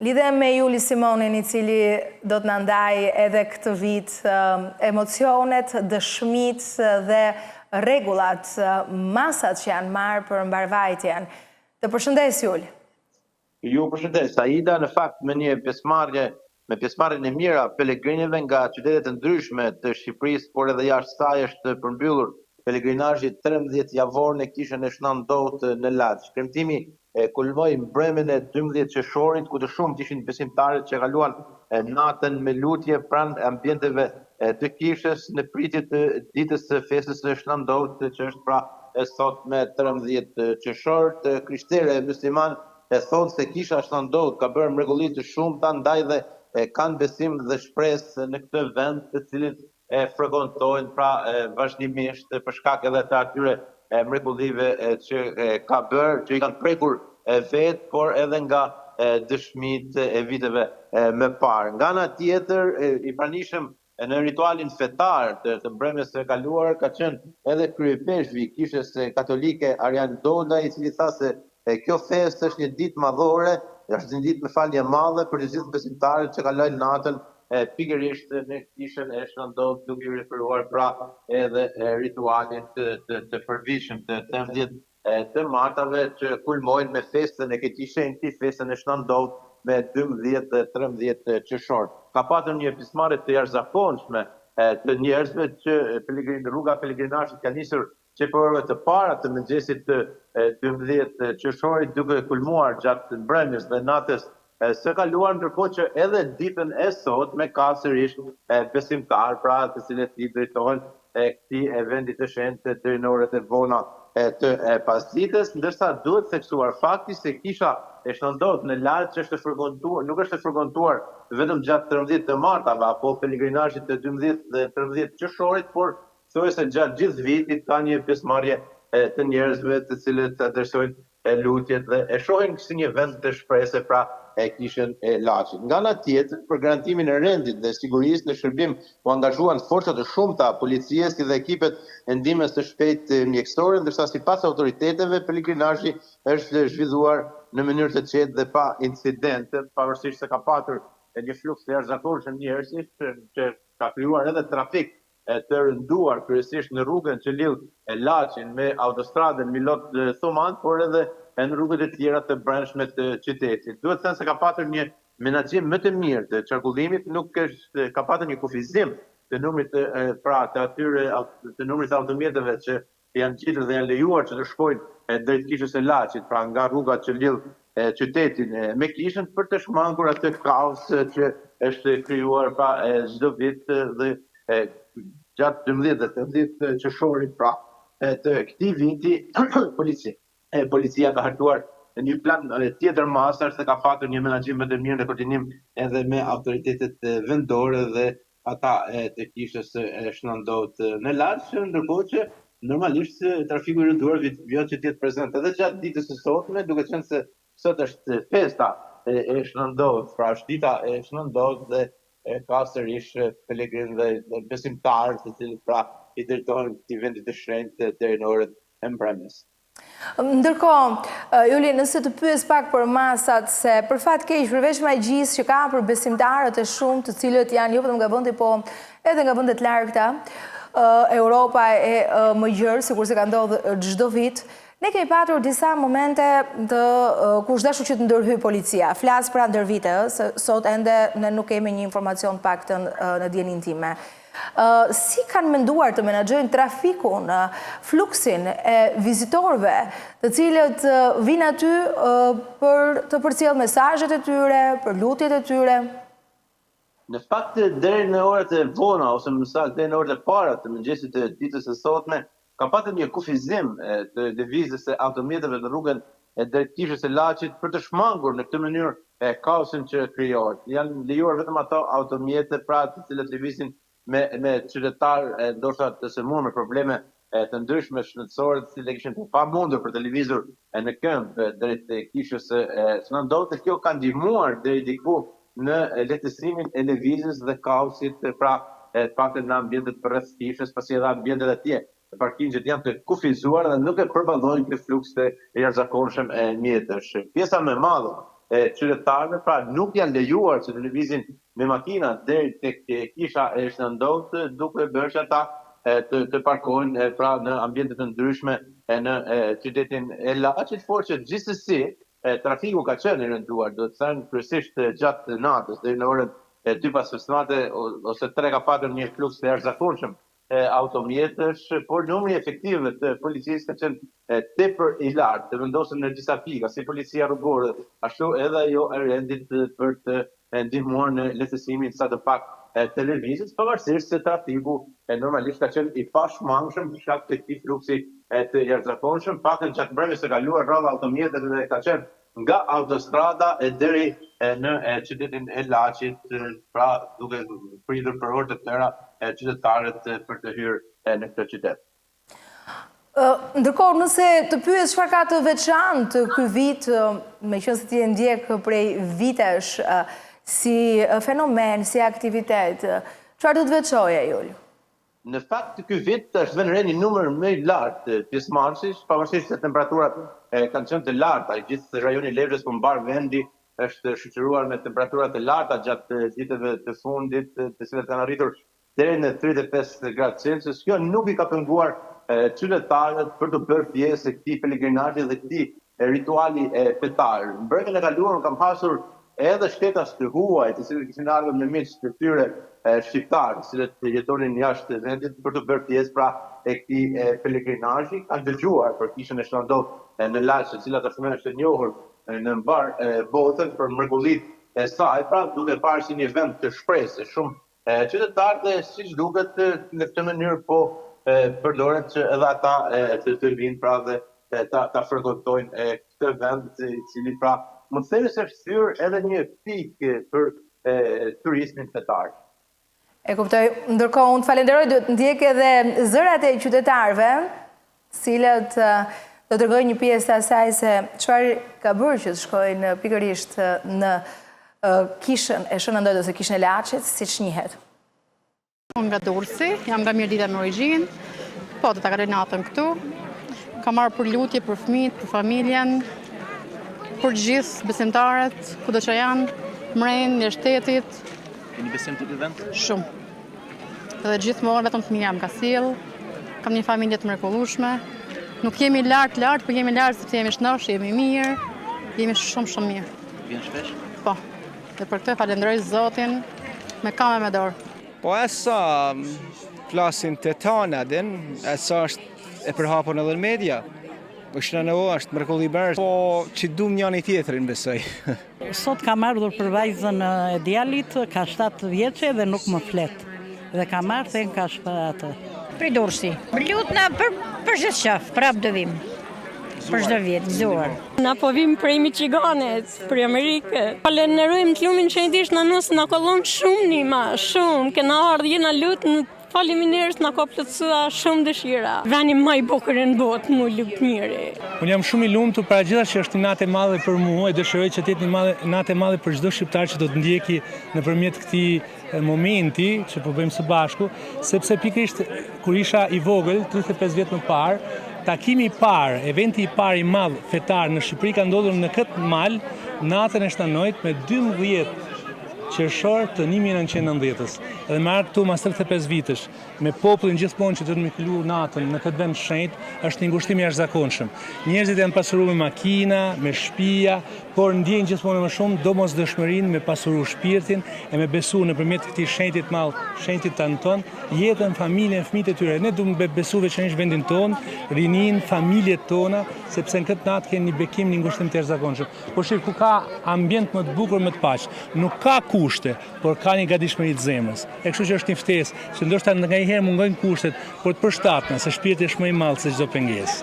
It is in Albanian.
Lidhe me Juli Simonin, i cili do të na ndajë edhe këtë vit emocionet, dëshmit dhe rregullat, masat që janë marrë për mbarvajtjen. Të përshëndes, Juli. Ju përshëndes. Aida, në fakt, me pjesëmarrjen e mira pelegrinëve nga qytetet e ndryshme të Shqipërisë, por edhe jashtë saj është përmbyllur pelegrinazhi 13 javor në kishën e Shnandot në Laç. Shkremtimi kulmoi mbrëmjen e 12 qershorit, ku të shumtë ishin besimtarët që kaluan natën me lutje pranë ambienteve të kishës në pritje të ditës së festës së Shnandot, që është pra sot me 13 qershor. Krishterë musliman e thonë se kisha Shnandot ka bërë mrekulli të shumta, ndaj dhe kanë besim dhe shpresë në këtë vend, të cilin frekuentojnë pra vazhdimisht për shkak edhe të atyre mrekullive që ka bërë, që i kanë prekur vetë, por edhe nga dëshmitë e viteve më parë. Nga ana tjetër, i pranishëm në ritualin fetar të mbrëmjes së kaluar ka qenë edhe kryepeshvi i kishës katolike Arjan Doda, i cili tha se kjo festë është një ditë madhore, është një ditë me falje madhe për të gjithë besimtarët që kalojnë natën pikërisht në kishën e Shnandot, duke i referuar pra edhe ritualit të përvitshëm të 18 të martave, që kulmojnë me festën e këtij shenjti, festën e Shnandot me 12-13 qershor. Ka patur një pjesëmarrje të jashtëzakonshme të njerëzve që rruga pelegrinazhit ka nisur që për orëve të para të mëngjesit të 12 qershorit, duke kulmuar gjatë mbrëmjes dhe natës së kaluar, ndërkohë që edhe ditën e sotme ka sërish besimtar, pra të cilët i drejtohen këtij eventi të shenjtë deri në orët e vona të pasdites, ndërsa duhet theksuar fakti se kisha e Shnandot në Laç nuk është frekuentuar vetëm gjatë 13 të martave apo pelegrinazhit të 12 dhe 13 qershorit, por thuajse gjatë gjithë vitit ka një pjesëmarrje të njerëzve të cilët adresojnë lutjet dhe e shohin si një vend të shpresë pra kishën e Laçit. Nga ana tjetër, për garantimin e rendit dhe sigurisë në shërbim u angazhuan forca të shumta policie si dhe ekipet e ndihmës së shpejtë mjekësore, ndërsa sipas autoriteteve pelegrinazhi është zhvilluar në mënyrë të qetë dhe pa incidente, pavarësisht se ka patur një fluks të jashtëzakonshëm njerëzish që ka krijuar edhe trafik të rënduar kryesisht në rrugën që lidh Laçin me autostradën Milot Thoman, por edhe në rrugët e tjera të brendshme të qytetit. Duhet thënë se ka patur një menaxhim më të mirë të qarkullimit, ka patur një kufizim të numrit të numrit të automjeteve që janë gjetur dhe janë lejuar që të shkojnë drejt kishës së Laçit, pra nga rruga që lidh qytetin me kishën, për të shmangur atë kaos që është krijuar pra çdo vit dhe gjatë 12 dhe 13 qershorit pra të këtij viti policia ka hartuar një plan tjetër masash, se ka patur një menaxhim më të mirë në koordinim edhe me autoritetet vendore dhe ata të kishës së Shnandot në Laç, ndërkohë që normalisht trafiku i rënduar vjen që të jetë prezant edhe gjatë ditës së sotme, duke qenë se sot është festa e Shnandot, pra është dita e Shnandot dhe ka sërish pelegrinë dhe besimtarë të cilët pra i drejtohen këtij vendi të shenjtë deri në orët e mbrëmjes. Ndërkohë, Juli, nëse të pyes pak për masat, se për fat keq, përveç magjisë që ka për besimtarët e shumë të cilët janë jo vetëm nga vendi, po edhe nga vendet largëta, Europa e më gjerë, sikur se ka ndodhur çdo vit, ne kemi patur disa momente kur është dashur që të ndërhyjë policia. Flas pra ndër vite, se sot ende ne nuk kemi një informacion paktën në dijenin time. Si kanë menduar të menaxhojnë trafikun, fluksin e vizitorëve, të cilët vinë aty për të përcjellë mesazhet e tyre, për lutjet e tyre? Në fakt, deri në orët e vona, ose më saktë deri në orët e para të mëngjesit të ditës së sotme, ka patur një kufizim të lëvizjes së automjeteve në rrugën e drejt kishës së Laçit për të shmangur në këtë mënyrë kaosin që krijohet. Janë lejuar vetëm ato automjete pra të cilët lëvizin me qytetarë ndoshta të sëmurë me probleme të ndryshme shëndetësore, të cilët kishin të pamundur për të lëvizur në këmbë drejt kishës së Shnandot, dhe kjo ka ndihmuar deri diku në lehtësimin e lëvizjes dhe kaosit pra paktën në ambientet përreth kishës, pasi edhe ambientet e tjera të parkingjet janë të kufizuar dhe nuk e përballojnë këtë fluks të jashtëzakonshëm mjetësh. Pjesa më e madhe qytetarëve, pra nuk janë lejuar që të lëvizin me makina deri tek kisha e Shnandot, duke bërë që ata të parkojnë pra në ambiente të ndryshme në qytetin e Laçit, por që gjithsesi trafiku ka qenë i rënduar, do të thënë kryesisht gjatë natës deri në orën 2 pas mesnate ose 3 ka patur një fluks të jashtëzakonshëm automjetësh, por numri efektiv të policisë ka qenë tepër i lartë, të vendosur në disa pika, si policia rrugore, ashtu edhe ajo e rendit për të ndihmuar në lehtësimin sa të pak të lëvizjes, pavarësisht se trafiku normalisht ka qenë i pashmangshëm për shkak të këtij fluksi të jashtëzakonshëm, paktën gjatë mbrëmjes së kaluar rradha automjeteve dhe ka qenë nga autostrada deri në qytetin e Laçit, pra duke pritur për orë të tëra qytetarët për të hyrë në këtë qytet. Ndërkohë, nëse të pyes çfarë ka të veçantë ky vit, meqense ti e ndjek prej vitesh si fenomen, si aktivitet, çfarë do të veçoje, Jul? Në fakt, ky vit është vënë re një numër më i lartë pjesëmarrësish, pavarësisht se temperaturat kanë qenë të larta, gjithë rajoni Lezhës po mbar vendi është shoqëruar me temperatura të larta gjatë ditëve të fundit, të cilat kanë arritur deri në 35 gradë Celsius. Kjo nuk i ka penguar qytetarët për të bërë pjesë e këtij pelegrinazhi dhe këtij rituali fetar. Mbrëmjen e kaluar kam pasur edhe shtetas të huaj, të cilët kishin ardhur me miq të tyre shqiptarë, të cilët jetonin jashtë vendit për të bërë pjesë pra e këtij pelegrinazhi, kanë dëgjuar për kishën e Shnandot në Laç, e cila tashmë është e njohur në mbar botën për mrekullitë e saj, pra duke parë si një vend të shpresë. Shumë qytetarë dhe siç duket në këtë mënyrë po përdoren që edhe ata të vinë pra dhe ta frekuentojnë këtë vend, i cili pra mund të themi se është thyer edhe një pikë për turizmin fetar. E kuptoj. Ndërkohë, unë të falenderoj, do të ndjek edhe zërat e qytetarëve, cilët do të tregojnë një pjesë të asaj se çfarë ka bërë që të shkojnë pikërisht në kishën e Shnandot ose kishën e Laçit, siç njihet. Unë nga Durrësi, jam nga Mirdita në origjinë, po do ta kaloj natën këtu. Kam marrë për lutje për fëmijët, për familjen, për gjithë besimtarët, kudo që janë, mrejnë, në shtetit. Keni besim të këtë vend? Shumë. Edhe gjithmonë vetëm fëmija më ka sjellë, kam një familje të mrekullueshme. Nuk jemi lart, por jemi lart sepse jemi shnosh, jemi mirë, jemi shumë mirë. Vjen shpesh? Po. Dhe për këtë falenderoj Zotin me kamë me dorë. Po e sa flasin të tana din, e sa është e përhapur në dhe media. Shnandot është mrekulli bërë, po që du njëri tjetrin besoj. Sot kam ardhur për vajzën e djalit, ka 7 vjeçe dhe nuk më flet. Dhe kam ardhur ka shpatë. Prej Durrësi. Lutna për çdo qaf, prap do vim. Për çdo vit, gëzuar. Na po vim prej Michiganit, prej Amerikë. Falenderojmë lumin që ndish na nëse na kollon shumë nima, shumë. Kena ardhur jena lutën. Faleminderit, na ka plotësua shumë dëshira. Vani më i bukur në botë, mu lut njëri. Unë jam shumë i lumtur para gjithas që është një natë e madhe për mua, e dëshiroj që të jetë një natë e madhe për çdo shqiptar që do të ndjeki nëpërmjet këtij momenti që po bëjmë së bashku, sepse pikërisht kur isha i vogël, 35 vjet më parë, takimi i parë, eventi i parë i madh fetar në Shqipëri ka ndodhur në këtë mal, natën e Shnandot me 12 qershor të 1990-s. Edhe me ardhur këtu mas 35 vitesh, me popullin gjithmonë që të më kalu natën në këtë vend shenjtë, është një ngushtim i jashtëzakonshëm. Njerëzit janë pasuruar me makina, me shtëpia, por ndjejnë gjithmonë më shumë domosdoshmërinë me pasuru shpirtin e me besu nëpërmjet këtij shenjtit madh, shenjtit tan jetën, familjen, fëmijët e tyre. Ne duhet të besu veçanërisht vendin ton, rinin, familjet tona, sepse në këtë natë kemi një bekim, një ngushtim të jashtëzakonshëm. Po shih ku ka ambient më të bukur, më të paqë. Nuk ka kushte, por ka një gatishmëri të zemrës. E kështu që është një ftesë, që ndoshta ndonjëherë mungojnë kushtet, por të përshtatna se shpirti është më i madh se çdo pengesë.